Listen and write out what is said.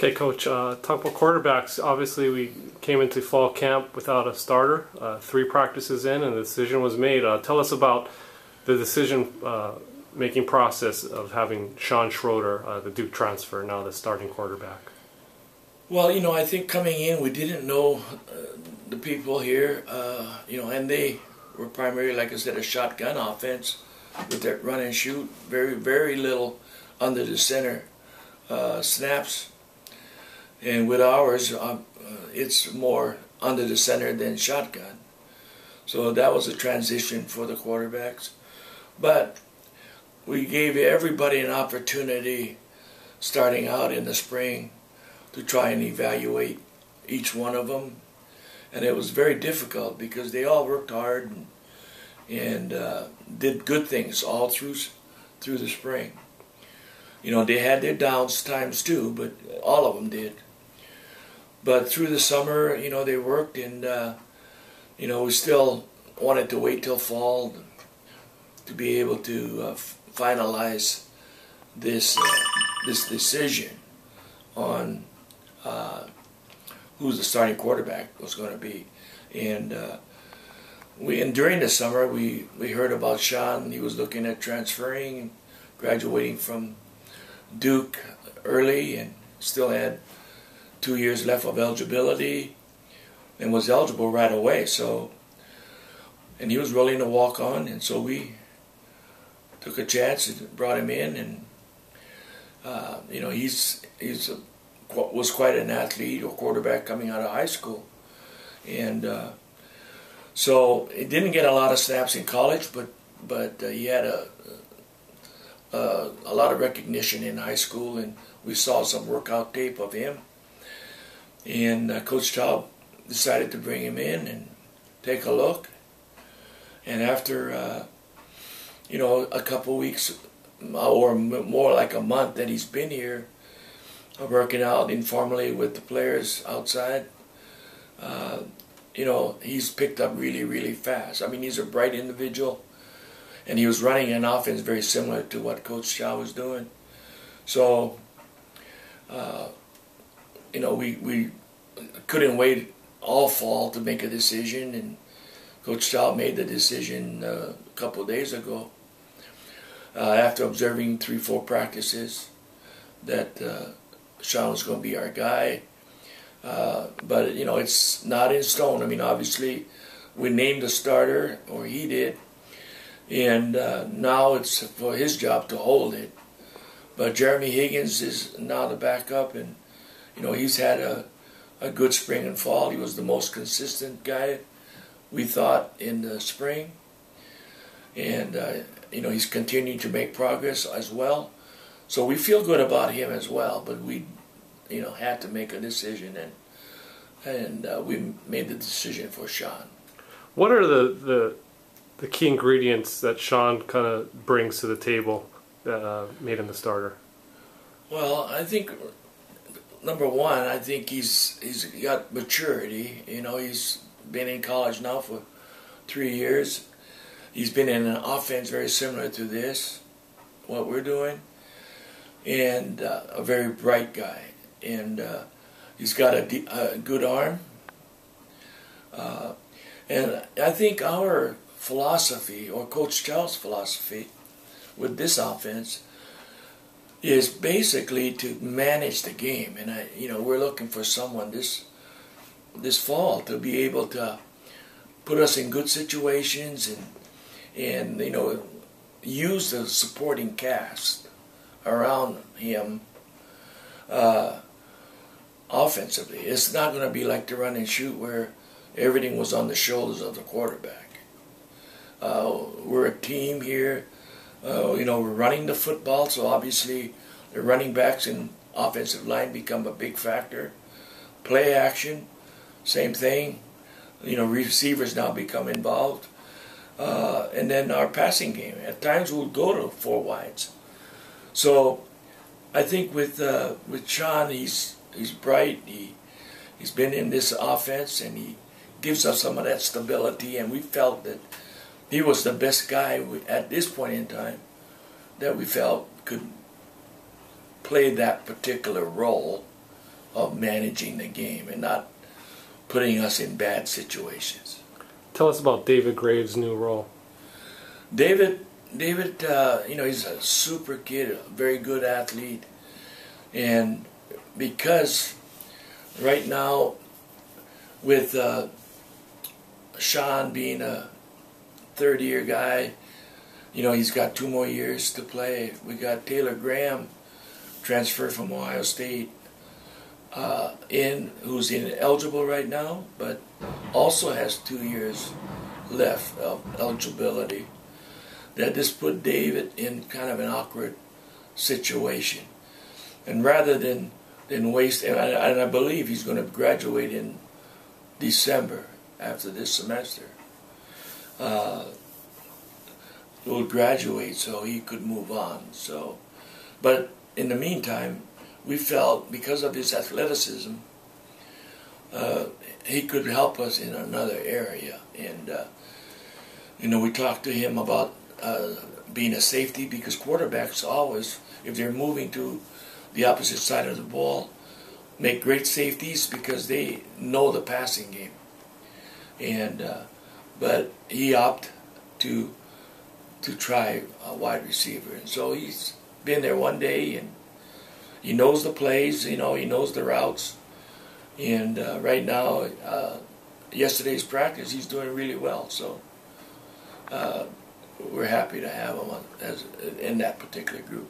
Okay, Coach, talk about quarterbacks. Obviously, we came into fall camp without a starter, 3 practices in, and the decision was made. Tell us about the decision-making process of having Sean Schroeder, the Duke transfer, now the starting quarterback. Well, I think coming in, we didn't know the people here, and they were primarily, like I said, a shotgun offense with that run and shoot, very, very little under the center snaps. And with ours, it's more under the center than shotgun. So that was a transition for the quarterbacks. But we gave everybody an opportunity starting out in the spring to try and evaluate each one of them. And it was very difficult because they all worked hard and did good things all through the spring. They had their downs times too, but all of them did. But through the summer, they worked, and we still wanted to wait till fall to be able to finalize this decision on who the starting quarterback was going to be. And during the summer, we heard about Sean. He was looking at transferring, graduating from Duke early, and still had 2 years left of eligibility and was eligible right away. And he was willing to walk on, and so we took a chance and brought him in. And was quite an athlete or quarterback coming out of high school, and so he didn't get a lot of snaps in college, but he had a lot of recognition in high school, and we saw some workout tape of him. And Coach Taub decided to bring him in and take a look. And after, a couple weeks, or more like a month that he's been here, working out informally with the players outside, he's picked up really, really fast. I mean, he's a bright individual, and he was running an offense very similar to what Coach Chow was doing. So, we couldn't wait all fall to make a decision, and Coach Chow made the decision a couple of days ago after observing 3-4 practices that Sean was going to be our guy. But, it's not in stone. I mean, obviously, we named a starter, or he did, and now it's for his job to hold it. But Jeremy Higgins is now the backup, and he's had a good spring and fall. He was the most consistent guy, we thought, in the spring. And, he's continuing to make progress as well. So we feel good about him as well, but we, had to make a decision, and we made the decision for Sean. What are the key ingredients that Sean kind of brings to the table that made him the starter? Well, I think number one, I think he's got maturity. He's been in college now for 3 years. He's been in an offense very similar to this, what we're doing, and a very bright guy. And he's got a good arm. And I think our philosophy, or Coach Chow's philosophy, with this offense is basically to manage the game. And we're looking for someone this fall to be able to put us in good situations and use the supporting cast around him offensively. It's not going to be like the run and shoot where everything was on the shoulders of the quarterback. We're a team here. We're running the football, so obviously the running backs and offensive line become a big factor. Play action, same thing. Receivers now become involved. And then our passing game. At times we'll go to 4 wides. So I think with Sean, he's bright. He's been in this offense, and he gives us some of that stability. And we felt that he was the best guy at this point in time that we felt could play that particular role of managing the game and not putting us in bad situations. Tell us about David Graves' new role. David, he's a super kid, a very good athlete, and because right now with Sean being a third-year guy, he's got 2 more years to play. We got Taylor Graham, transferred from Ohio State, who's ineligible right now, but also has 2 years left of eligibility. That just put David in kind of an awkward situation. And rather than waste, and I believe he's going to graduate in December after this semester. Will graduate so he could move on. But in the meantime, we felt because of his athleticism, he could help us in another area. And we talked to him about being a safety, because quarterbacks always, if they're moving to the opposite side of the ball, make great safeties because they know the passing game. But he opted to try a wide receiver, and so he's been there one day, and he knows the plays, he knows the routes, and right now, yesterday's practice, he's doing really well. So we're happy to have him in that particular group.